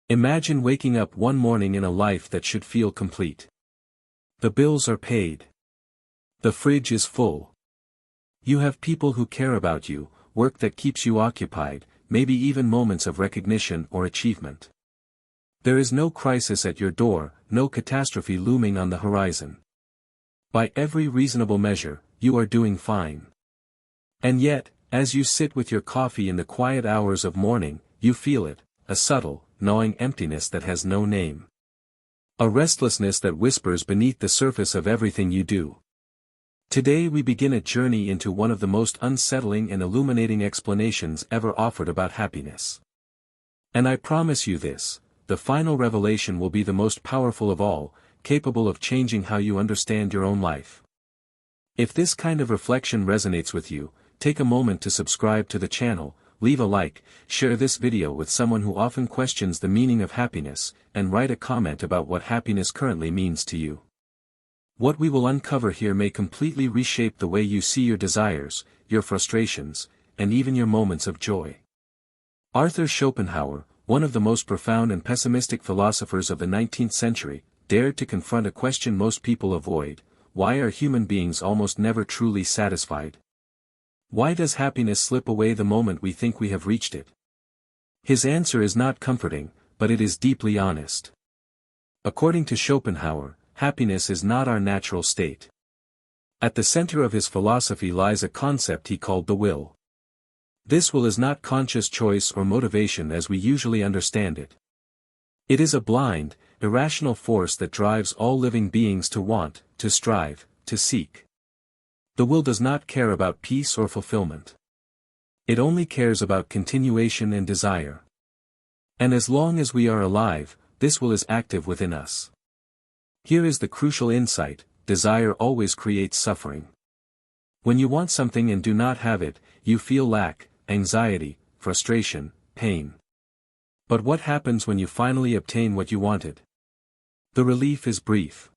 Imagine waking up one morning in a life that should feel complete. The bills are paid. The fridge is full. You have people who care about you, work that keeps you occupied, maybe even moments of recognition or achievement. There is no crisis at your door, no catastrophe looming on the horizon. By every reasonable measure, you are doing fine. And yet, as you sit with your coffee in the quiet hours of morning, you feel it, a subtle, gnawing emptiness that has no name. A restlessness that whispers beneath the surface of everything you do. Today we begin a journey into one of the most unsettling and illuminating explanations ever offered about happiness. And I promise you this, the final revelation will be the most powerful of all, capable of changing how you understand your own life. If this kind of reflection resonates with you, take a moment to subscribe to the channel, leave a like, share this video with someone who often questions the meaning of happiness, and write a comment about what happiness currently means to you. What we will uncover here may completely reshape the way you see your desires, your frustrations, and even your moments of joy. Arthur Schopenhauer, one of the most profound and pessimistic philosophers of the 19th century, dared to confront a question most people avoid: why are human beings almost never truly satisfied? Why does happiness slip away the moment we think we have reached it? His answer is not comforting, but it is deeply honest. According to Schopenhauer, happiness is not our natural state. At the center of his philosophy lies a concept he called the will. This will is not conscious choice or motivation as we usually understand it. It is a blind, irrational force that drives all living beings to want, to strive, to seek. The will does not care about peace or fulfillment. It only cares about continuation and desire. And as long as we are alive, this will is active within us. Here is the crucial insight: desire always creates suffering. When you want something and do not have it, you feel lack, anxiety, frustration, pain. But what happens when you finally obtain what you wanted? The relief is brief.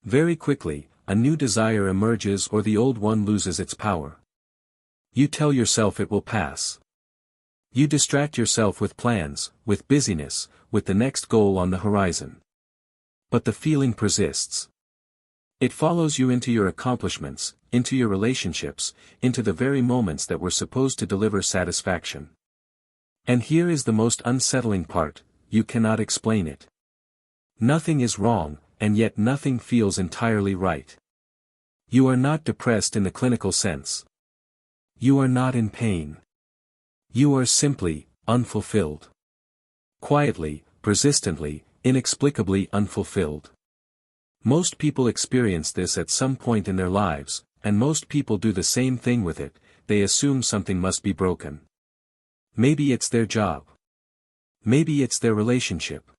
Very quickly, a new desire emerges or the old one loses its power. You tell yourself it will pass. You distract yourself with plans, with busyness, with the next goal on the horizon. But the feeling persists. It follows you into your accomplishments, into your relationships, into the very moments that were supposed to deliver satisfaction. And here is the most unsettling part: you cannot explain it. Nothing is wrong, and yet nothing feels entirely right. You are not depressed in the clinical sense. You are not in pain. You are simply unfulfilled. Quietly, persistently, inexplicably unfulfilled. Most people experience this at some point in their lives, and most people do the same thing with it: they assume something must be broken. Maybe it's their job. Maybe it's their relationship.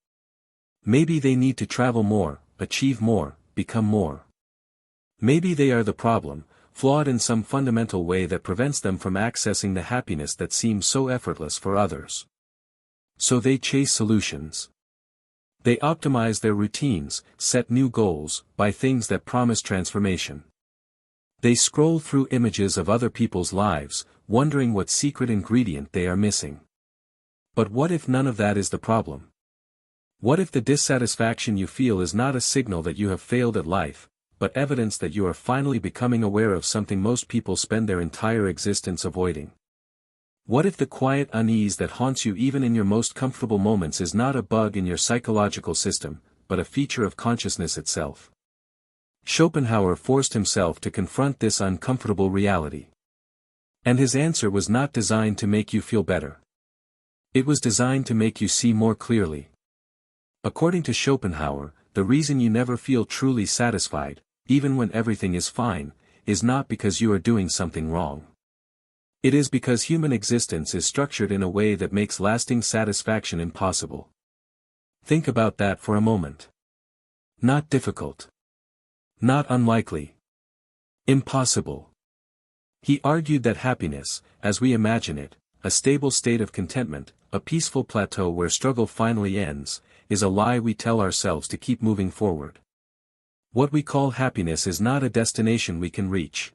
Maybe they need to travel more, achieve more, become more. Maybe they are the problem, flawed in some fundamental way that prevents them from accessing the happiness that seems so effortless for others. So they chase solutions. They optimize their routines, set new goals, buy things that promise transformation. They scroll through images of other people's lives, wondering what secret ingredient they are missing. But what if none of that is the problem? What if the dissatisfaction you feel is not a signal that you have failed at life, but evidence that you are finally becoming aware of something most people spend their entire existence avoiding? What if the quiet unease that haunts you even in your most comfortable moments is not a bug in your psychological system, but a feature of consciousness itself? Schopenhauer forced himself to confront this uncomfortable reality. And his answer was not designed to make you feel better. It was designed to make you see more clearly. According to Schopenhauer, the reason you never feel truly satisfied, even when everything is fine, is not because you are doing something wrong. It is because human existence is structured in a way that makes lasting satisfaction impossible. Think about that for a moment. Not difficult. Not unlikely. Impossible. He argued that happiness, as we imagine it, a stable state of contentment, a peaceful plateau where struggle finally ends, is a lie we tell ourselves to keep moving forward. What we call happiness is not a destination we can reach.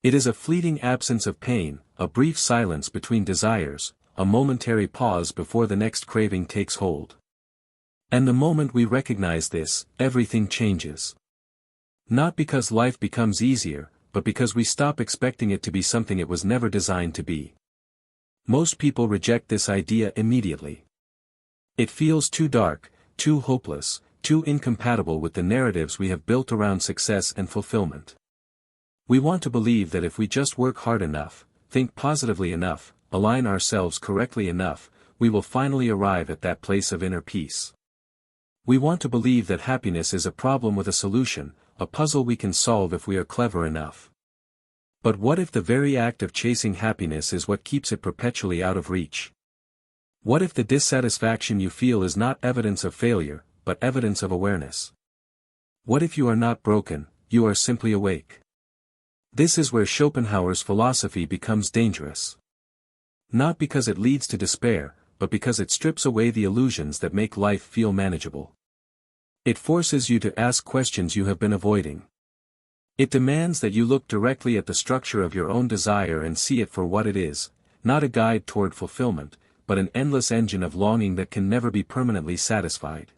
It is a fleeting absence of pain, a brief silence between desires, a momentary pause before the next craving takes hold. And the moment we recognize this, everything changes. Not because life becomes easier, but because we stop expecting it to be something it was never designed to be. Most people reject this idea immediately. It feels too dark, too hopeless, too incompatible with the narratives we have built around success and fulfillment. We want to believe that if we just work hard enough, think positively enough, align ourselves correctly enough, we will finally arrive at that place of inner peace. We want to believe that happiness is a problem with a solution, a puzzle we can solve if we are clever enough. But what if the very act of chasing happiness is what keeps it perpetually out of reach? What if the dissatisfaction you feel is not evidence of failure, but evidence of awareness? What if you are not broken, you are simply awake? This is where Schopenhauer's philosophy becomes dangerous. Not because it leads to despair, but because it strips away the illusions that make life feel manageable. It forces you to ask questions you have been avoiding. It demands that you look directly at the structure of your own desire and see it for what it is, not a guide toward fulfillment, but an endless engine of longing that can never be permanently satisfied.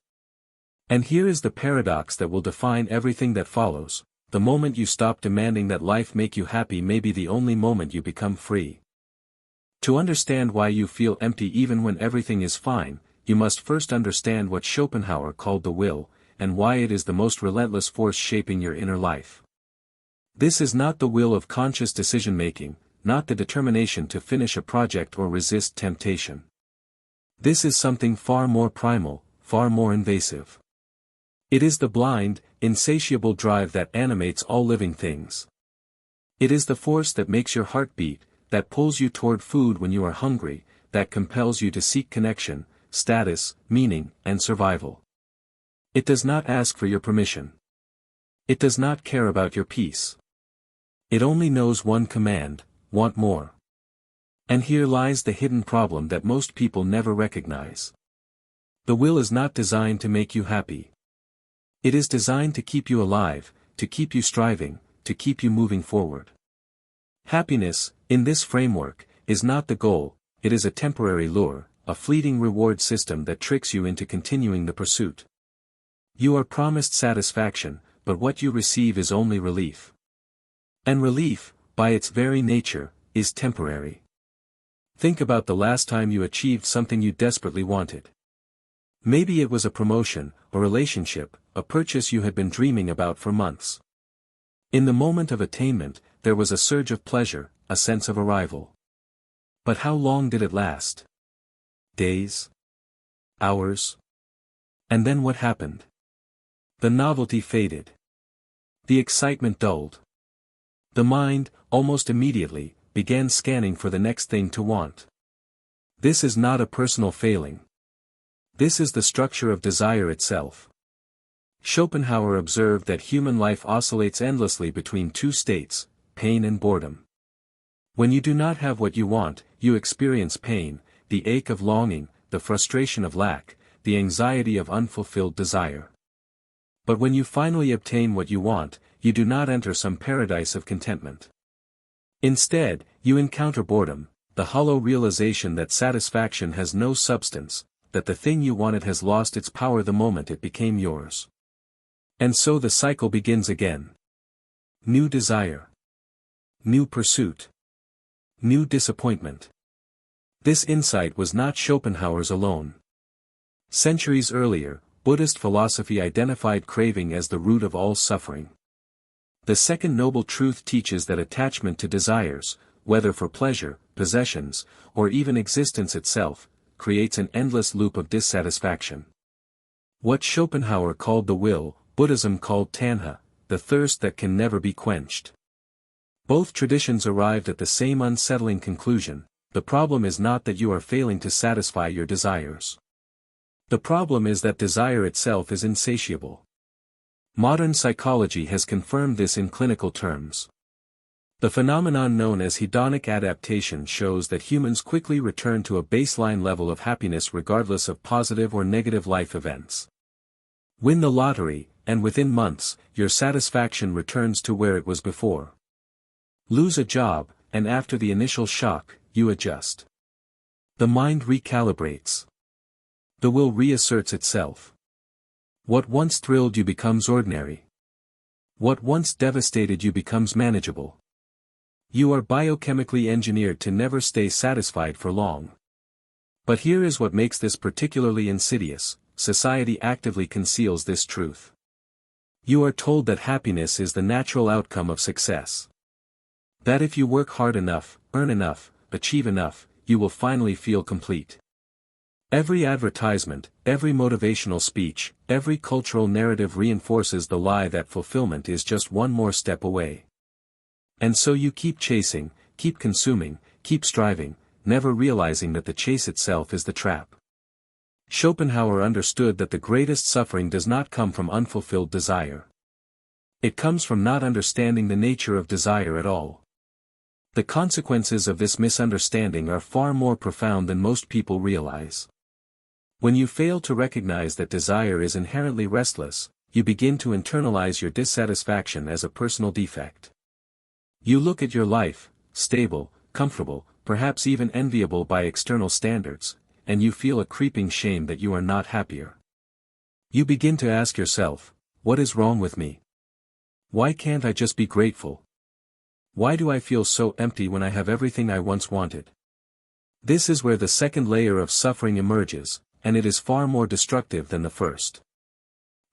And here is the paradox that will define everything that follows: the moment you stop demanding that life make you happy may be the only moment you become free. To understand why you feel empty even when everything is fine, you must first understand what Schopenhauer called the will, and why it is the most relentless force shaping your inner life. This is not the will of conscious decision-making, not the determination to finish a project or resist temptation. This is something far more primal, far more invasive. It is the blind, insatiable drive that animates all living things. It is the force that makes your heart beat, that pulls you toward food when you are hungry, that compels you to seek connection, status, meaning, and survival. It does not ask for your permission. It does not care about your peace. It only knows one command: want more. And here lies the hidden problem that most people never recognize. The will is not designed to make you happy. It is designed to keep you alive, to keep you striving, to keep you moving forward. Happiness, in this framework, is not the goal, it is a temporary lure, a fleeting reward system that tricks you into continuing the pursuit. You are promised satisfaction, but what you receive is only relief. And relief, by its very nature, is temporary. Think about the last time you achieved something you desperately wanted. Maybe it was a promotion, a relationship, a purchase you had been dreaming about for months. In the moment of attainment, there was a surge of pleasure, a sense of arrival. But how long did it last? Days? Hours? And then what happened? The novelty faded. The excitement dulled. The mind, almost immediately, began scanning for the next thing to want. This is not a personal failing. This is the structure of desire itself. Schopenhauer observed that human life oscillates endlessly between two states, pain and boredom. When you do not have what you want, you experience pain, the ache of longing, the frustration of lack, the anxiety of unfulfilled desire. But when you finally obtain what you want, you do not enter some paradise of contentment. Instead, you encounter boredom, the hollow realization that satisfaction has no substance, that the thing you wanted has lost its power the moment it became yours. And so the cycle begins again. New desire. New pursuit. New disappointment. This insight was not Schopenhauer's alone. Centuries earlier, Buddhist philosophy identified craving as the root of all suffering. The second noble truth teaches that attachment to desires, whether for pleasure, possessions, or even existence itself, creates an endless loop of dissatisfaction. What Schopenhauer called the will, Buddhism called tanha, the thirst that can never be quenched. Both traditions arrived at the same unsettling conclusion: the problem is not that you are failing to satisfy your desires. The problem is that desire itself is insatiable. Modern psychology has confirmed this in clinical terms. The phenomenon known as hedonic adaptation shows that humans quickly return to a baseline level of happiness regardless of positive or negative life events. Win the lottery, and within months, your satisfaction returns to where it was before. Lose a job, and after the initial shock, you adjust. The mind recalibrates. The will reasserts itself. What once thrilled you becomes ordinary. What once devastated you becomes manageable. You are biochemically engineered to never stay satisfied for long. But here is what makes this particularly insidious: society actively conceals this truth. You are told that happiness is the natural outcome of success. That if you work hard enough, earn enough, achieve enough, you will finally feel complete. Every advertisement, every motivational speech, every cultural narrative reinforces the lie that fulfillment is just one more step away. And so you keep chasing, keep consuming, keep striving, never realizing that the chase itself is the trap. Schopenhauer understood that the greatest suffering does not come from unfulfilled desire. It comes from not understanding the nature of desire at all. The consequences of this misunderstanding are far more profound than most people realize. When you fail to recognize that desire is inherently restless, you begin to internalize your dissatisfaction as a personal defect. You look at your life, stable, comfortable, perhaps even enviable by external standards, and you feel a creeping shame that you are not happier. You begin to ask yourself, what is wrong with me? Why can't I just be grateful? Why do I feel so empty when I have everything I once wanted? This is where the second layer of suffering emerges, and it is far more destructive than the first.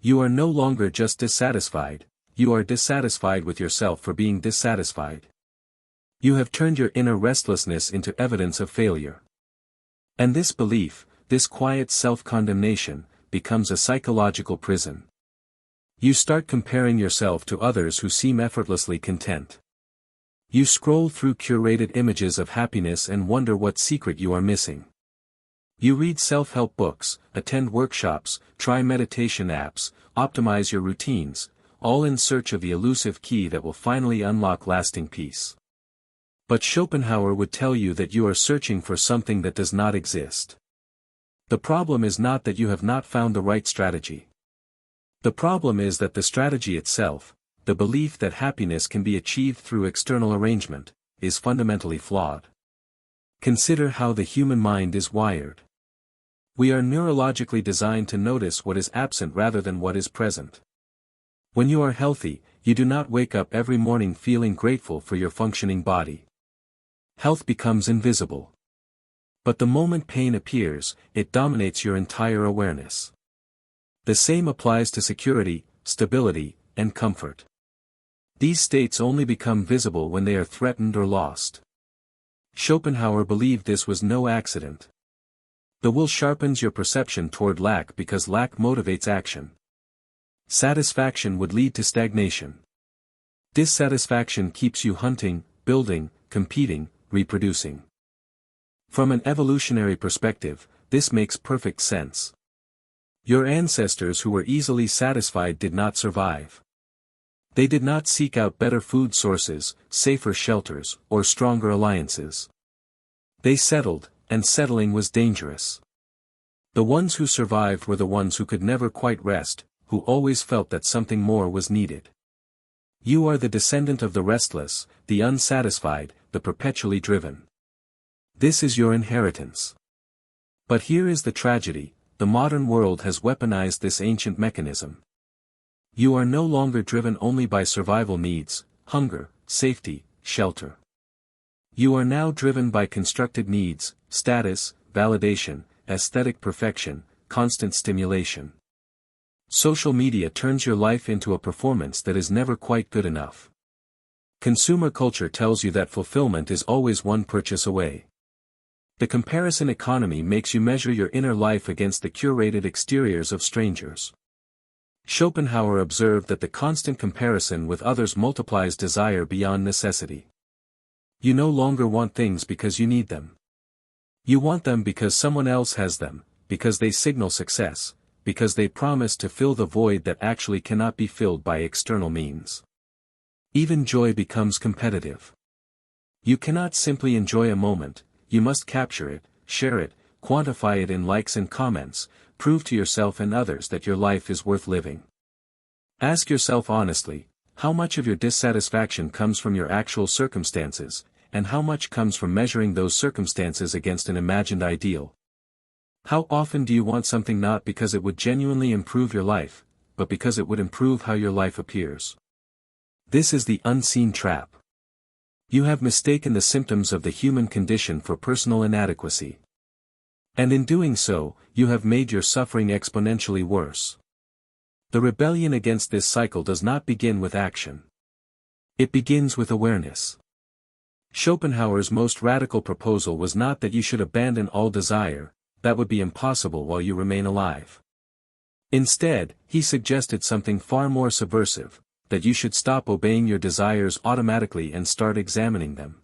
You are no longer just dissatisfied, you are dissatisfied with yourself for being dissatisfied. You have turned your inner restlessness into evidence of failure. And this belief, this quiet self-condemnation, becomes a psychological prison. You start comparing yourself to others who seem effortlessly content. You scroll through curated images of happiness and wonder what secret you are missing. You read self-help books, attend workshops, try meditation apps, optimize your routines, all in search of the elusive key that will finally unlock lasting peace. But Schopenhauer would tell you that you are searching for something that does not exist. The problem is not that you have not found the right strategy. The problem is that the strategy itself, the belief that happiness can be achieved through external arrangement, is fundamentally flawed. Consider how the human mind is wired. We are neurologically designed to notice what is absent rather than what is present. When you are healthy, you do not wake up every morning feeling grateful for your functioning body. Health becomes invisible. But the moment pain appears, it dominates your entire awareness. The same applies to security, stability, and comfort. These states only become visible when they are threatened or lost. Schopenhauer believed this was no accident. The will sharpens your perception toward lack because lack motivates action. Satisfaction would lead to stagnation. Dissatisfaction keeps you hunting, building, competing, reproducing. From an evolutionary perspective, this makes perfect sense. Your ancestors who were easily satisfied did not survive. They did not seek out better food sources, safer shelters, or stronger alliances. They settled, and settling was dangerous. The ones who survived were the ones who could never quite rest, who always felt that something more was needed. You are the descendant of the restless, the unsatisfied, the perpetually driven. This is your inheritance. But here is the tragedy: the modern world has weaponized this ancient mechanism. You are no longer driven only by survival needs, hunger, safety, shelter. You are now driven by constructed needs, status, validation, aesthetic perfection, constant stimulation. Social media turns your life into a performance that is never quite good enough. Consumer culture tells you that fulfillment is always one purchase away. The comparison economy makes you measure your inner life against the curated exteriors of strangers. Schopenhauer observed that the constant comparison with others multiplies desire beyond necessity. You no longer want things because you need them. You want them because someone else has them, because they signal success, because they promise to fill the void that actually cannot be filled by external means. Even joy becomes competitive. You cannot simply enjoy a moment, you must capture it, share it, quantify it in likes and comments, prove to yourself and others that your life is worth living. Ask yourself honestly, how much of your dissatisfaction comes from your actual circumstances, and how much comes from measuring those circumstances against an imagined ideal. How often do you want something not because it would genuinely improve your life, but because it would improve how your life appears? This is the unseen trap. You have mistaken the symptoms of the human condition for personal inadequacy. And in doing so, you have made your suffering exponentially worse. The rebellion against this cycle does not begin with action. It begins with awareness. Schopenhauer's most radical proposal was not that you should abandon all desire, that would be impossible while you remain alive. Instead, he suggested something far more subversive, that you should stop obeying your desires automatically and start examining them.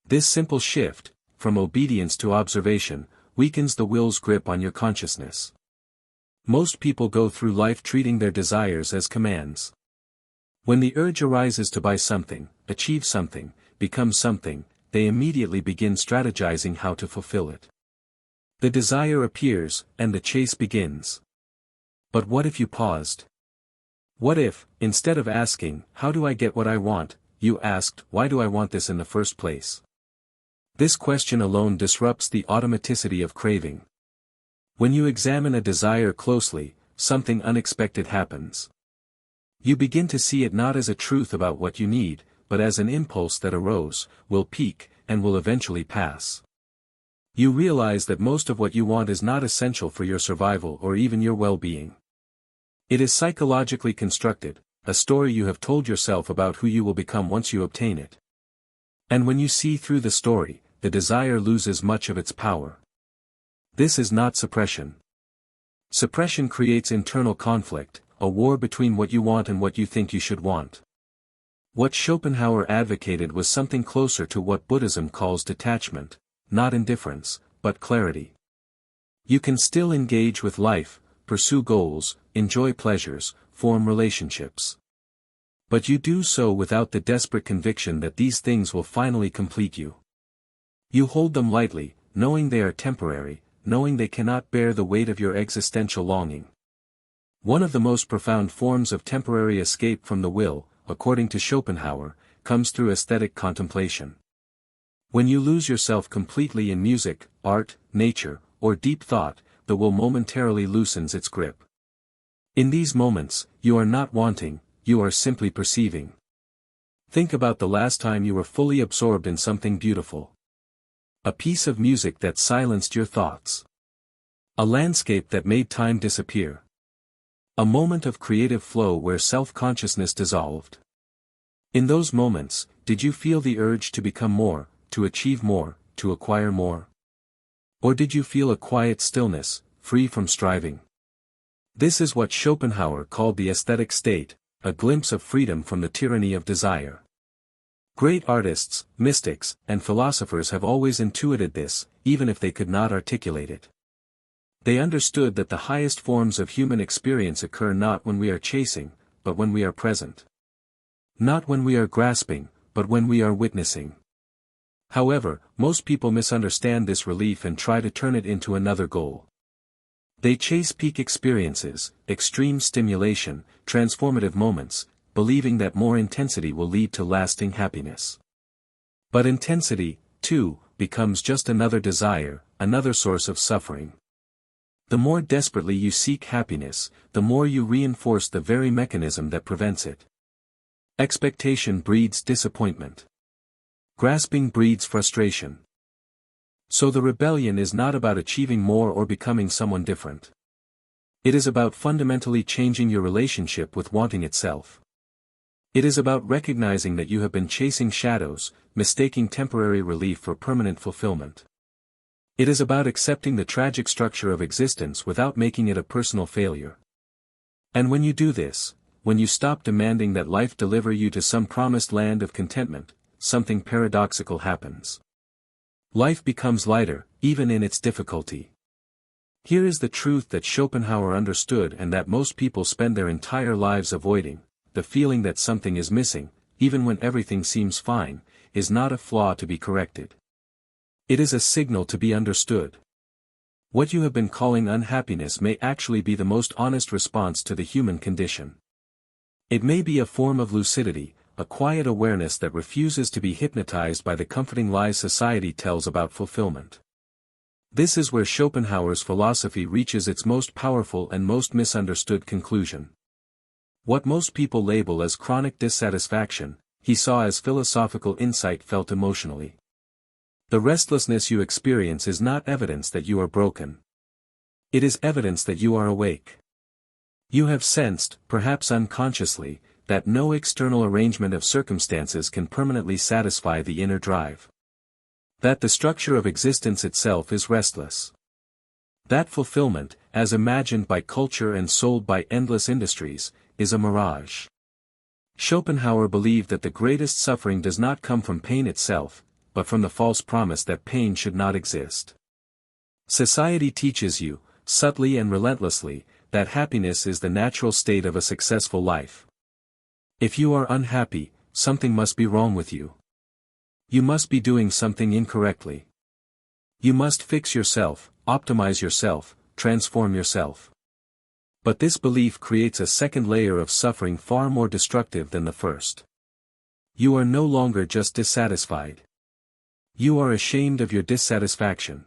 This simple shift, from obedience to observation, weakens the will's grip on your consciousness. Most people go through life treating their desires as commands. When the urge arises to buy something, achieve something, become something, they immediately begin strategizing how to fulfill it. The desire appears, and the chase begins. But what if you paused? What if, instead of asking, "How do I get what I want?" you asked, "Why do I want this in the first place?" This question alone disrupts the automaticity of craving. When you examine a desire closely, something unexpected happens. You begin to see it not as a truth about what you need, but as an impulse that arose, will peak, and will eventually pass. You realize that most of what you want is not essential for your survival or even your well-being. It is psychologically constructed, a story you have told yourself about who you will become once you obtain it. And when you see through the story, the desire loses much of its power. This is not suppression. Suppression creates internal conflict, a war between what you want and what you think you should want. What Schopenhauer advocated was something closer to what Buddhism calls detachment, not indifference, but clarity. You can still engage with life, pursue goals, enjoy pleasures, form relationships. But you do so without the desperate conviction that these things will finally complete you. You hold them lightly, knowing they are temporary, knowing they cannot bear the weight of your existential longing. One of the most profound forms of temporary escape from the will, according to Schopenhauer, comes through aesthetic contemplation. When you lose yourself completely in music, art, nature, or deep thought, the will momentarily loosens its grip. In these moments, you are not wanting, you are simply perceiving. Think about the last time you were fully absorbed in something beautiful. A piece of music that silenced your thoughts. A landscape that made time disappear. A moment of creative flow where self-consciousness dissolved. In those moments, did you feel the urge to become more, to achieve more, to acquire more? Or did you feel a quiet stillness, free from striving? This is what Schopenhauer called the aesthetic state, a glimpse of freedom from the tyranny of desire. Great artists, mystics, and philosophers have always intuited this, even if they could not articulate it. They understood that the highest forms of human experience occur not when we are chasing, but when we are present. Not when we are grasping, but when we are witnessing. However, most people misunderstand this relief and try to turn it into another goal. They chase peak experiences, extreme stimulation, transformative moments, believing that more intensity will lead to lasting happiness. But intensity, too, becomes just another desire, another source of suffering. The more desperately you seek happiness, the more you reinforce the very mechanism that prevents it. Expectation breeds disappointment. Grasping breeds frustration. So the rebellion is not about achieving more or becoming someone different. It is about fundamentally changing your relationship with wanting itself. It is about recognizing that you have been chasing shadows, mistaking temporary relief for permanent fulfillment. It is about accepting the tragic structure of existence without making it a personal failure. And when you do this, when you stop demanding that life deliver you to some promised land of contentment, something paradoxical happens. Life becomes lighter, even in its difficulty. Here is the truth that Schopenhauer understood and that most people spend their entire lives avoiding: the feeling that something is missing, even when everything seems fine, is not a flaw to be corrected. It is a signal to be understood. What you have been calling unhappiness may actually be the most honest response to the human condition. It may be a form of lucidity, a quiet awareness that refuses to be hypnotized by the comforting lies society tells about fulfillment. This is where Schopenhauer's philosophy reaches its most powerful and most misunderstood conclusion. What most people label as chronic dissatisfaction, he saw as philosophical insight felt emotionally. The restlessness you experience is not evidence that you are broken. It is evidence that you are awake. You have sensed, perhaps unconsciously, that no external arrangement of circumstances can permanently satisfy the inner drive. That the structure of existence itself is restless. That fulfillment, as imagined by culture and sold by endless industries, is a mirage. Schopenhauer believed that the greatest suffering does not come from pain itself, but from the false promise that pain should not exist. Society teaches you, subtly and relentlessly, that happiness is the natural state of a successful life. If you are unhappy, something must be wrong with you. You must be doing something incorrectly. You must fix yourself, optimize yourself, transform yourself. But this belief creates a second layer of suffering far more destructive than the first. You are no longer just dissatisfied. You are ashamed of your dissatisfaction.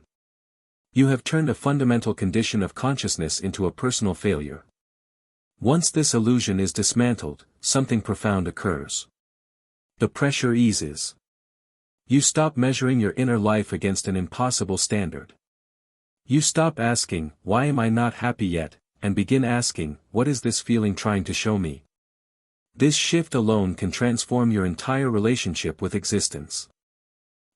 You have turned a fundamental condition of consciousness into a personal failure. Once this illusion is dismantled, something profound occurs. The pressure eases. You stop measuring your inner life against an impossible standard. You stop asking, "Why am I not happy yet?" and begin asking, "What is this feeling trying to show me?" This shift alone can transform your entire relationship with existence.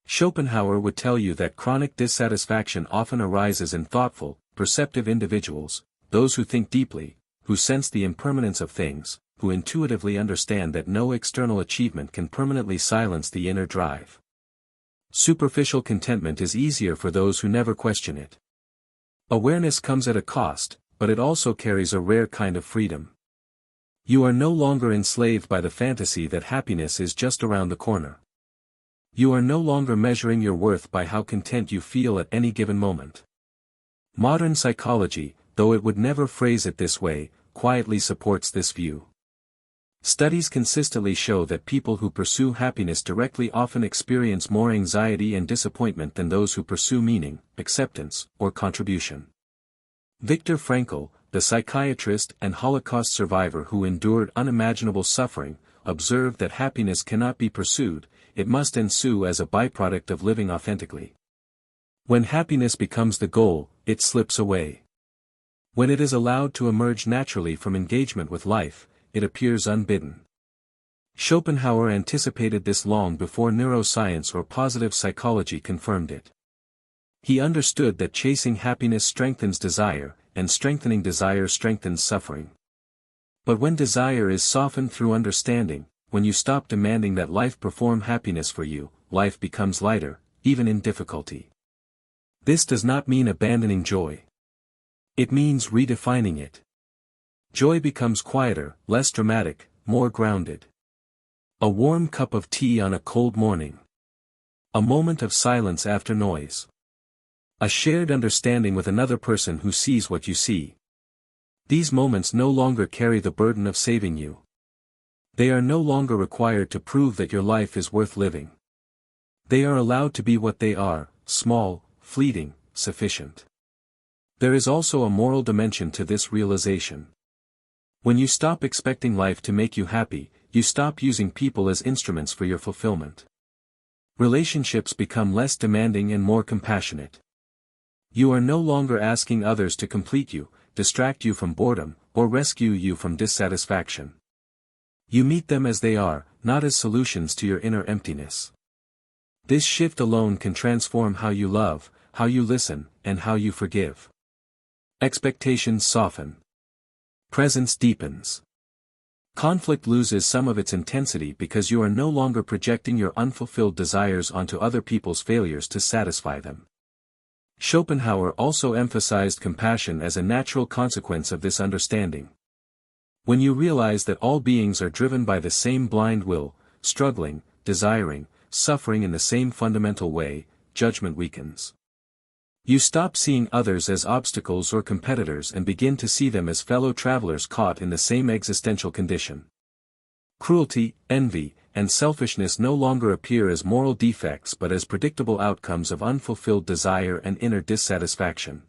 Schopenhauer would tell you that chronic dissatisfaction often arises in thoughtful, perceptive individuals, those who think deeply, who sense the impermanence of things, who intuitively understand that no external achievement can permanently silence the inner drive. Superficial contentment is easier for those who never question it. Awareness comes at a cost, but it also carries a rare kind of freedom. You are no longer enslaved by the fantasy that happiness is just around the corner. You are no longer measuring your worth by how content you feel at any given moment. Modern psychology, though it would never phrase it this way, quietly supports this view. Studies consistently show that people who pursue happiness directly often experience more anxiety and disappointment than those who pursue meaning, acceptance, or contribution. Viktor Frankl, the psychiatrist and Holocaust survivor who endured unimaginable suffering, observed that happiness cannot be pursued, it must ensue as a byproduct of living authentically. When happiness becomes the goal, it slips away. When it is allowed to emerge naturally from engagement with life, it appears unbidden. Schopenhauer anticipated this long before neuroscience or positive psychology confirmed it. He understood that chasing happiness strengthens desire, and strengthening desire strengthens suffering. But when desire is softened through understanding, when you stop demanding that life perform happiness for you, life becomes lighter, even in difficulty. This does not mean abandoning joy. It means redefining it. Joy becomes quieter, less dramatic, more grounded. A warm cup of tea on a cold morning. A moment of silence after noise. A shared understanding with another person who sees what you see. These moments no longer carry the burden of saving you. They are no longer required to prove that your life is worth living. They are allowed to be what they are, small, fleeting, sufficient. There is also a moral dimension to this realization. When you stop expecting life to make you happy, you stop using people as instruments for your fulfillment. Relationships become less demanding and more compassionate. You are no longer asking others to complete you, distract you from boredom, or rescue you from dissatisfaction. You meet them as they are, not as solutions to your inner emptiness. This shift alone can transform how you love, how you listen, and how you forgive. Expectations soften. Presence deepens. Conflict loses some of its intensity because you are no longer projecting your unfulfilled desires onto other people's failures to satisfy them. Schopenhauer also emphasized compassion as a natural consequence of this understanding. When you realize that all beings are driven by the same blind will, struggling, desiring, suffering in the same fundamental way, judgment weakens. You stop seeing others as obstacles or competitors and begin to see them as fellow travelers caught in the same existential condition. Cruelty, envy, and selfishness no longer appear as moral defects but as predictable outcomes of unfulfilled desire and inner dissatisfaction.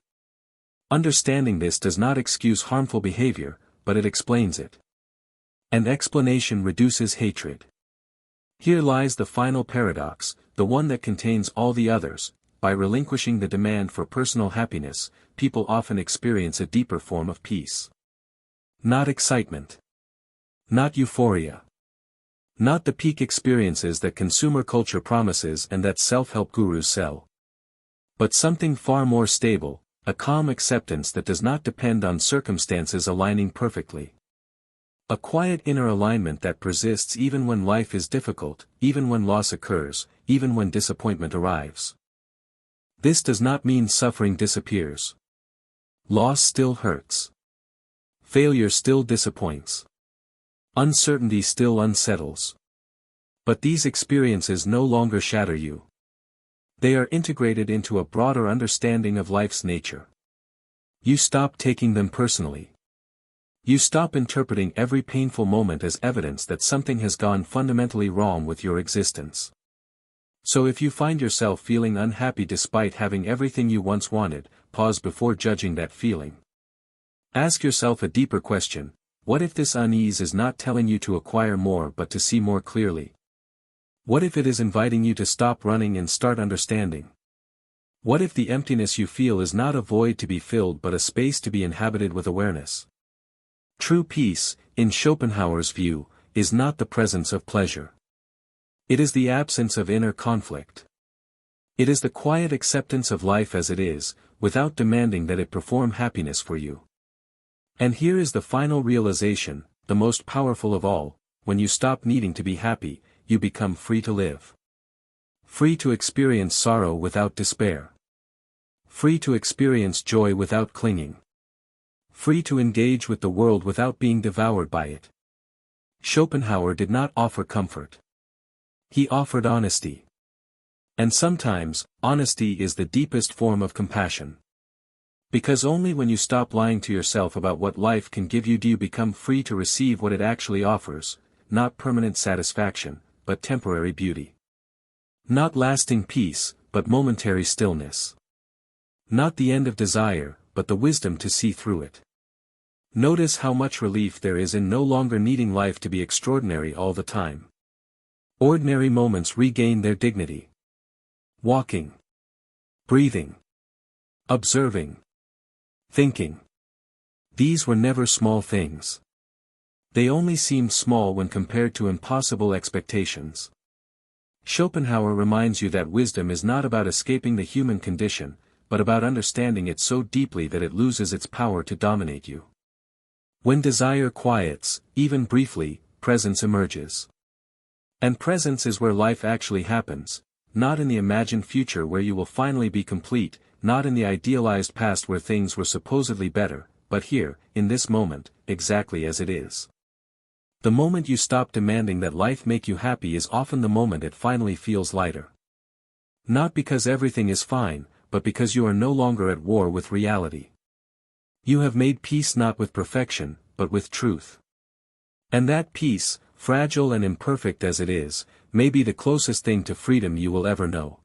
Understanding this does not excuse harmful behavior, but it explains it. And explanation reduces hatred. Here lies the final paradox, the one that contains all the others. By relinquishing the demand for personal happiness, people often experience a deeper form of peace. Not excitement. Not euphoria. Not the peak experiences that consumer culture promises and that self-help gurus sell. But something far more stable, a calm acceptance that does not depend on circumstances aligning perfectly. A quiet inner alignment that persists even when life is difficult, even when loss occurs, even when disappointment arrives. This does not mean suffering disappears. Loss still hurts. Failure still disappoints. Uncertainty still unsettles. But these experiences no longer shatter you. They are integrated into a broader understanding of life's nature. You stop taking them personally. You stop interpreting every painful moment as evidence that something has gone fundamentally wrong with your existence. So if you find yourself feeling unhappy despite having everything you once wanted, pause before judging that feeling. Ask yourself a deeper question: what if this unease is not telling you to acquire more but to see more clearly? What if it is inviting you to stop running and start understanding? What if the emptiness you feel is not a void to be filled but a space to be inhabited with awareness? True peace, in Schopenhauer's view, is not the presence of pleasure. It is the absence of inner conflict. It is the quiet acceptance of life as it is, without demanding that it perform happiness for you. And here is the final realization, the most powerful of all: when you stop needing to be happy, you become free to live. Free to experience sorrow without despair. Free to experience joy without clinging. Free to engage with the world without being devoured by it. Schopenhauer did not offer comfort. He offered honesty. And sometimes, honesty is the deepest form of compassion. Because only when you stop lying to yourself about what life can give you do you become free to receive what it actually offers, not permanent satisfaction, but temporary beauty. Not lasting peace, but momentary stillness. Not the end of desire, but the wisdom to see through it. Notice how much relief there is in no longer needing life to be extraordinary all the time. Ordinary moments regain their dignity. Walking. Breathing. Observing. Thinking. These were never small things. They only seemed small when compared to impossible expectations. Schopenhauer reminds you that wisdom is not about escaping the human condition, but about understanding it so deeply that it loses its power to dominate you. When desire quiets, even briefly, presence emerges. And presence is where life actually happens, not in the imagined future where you will finally be complete, not in the idealized past where things were supposedly better, but here, in this moment, exactly as it is. The moment you stop demanding that life make you happy is often the moment it finally feels lighter. Not because everything is fine, but because you are no longer at war with reality. You have made peace not with perfection, but with truth. And that peace, fragile and imperfect as it is, may be the closest thing to freedom you will ever know.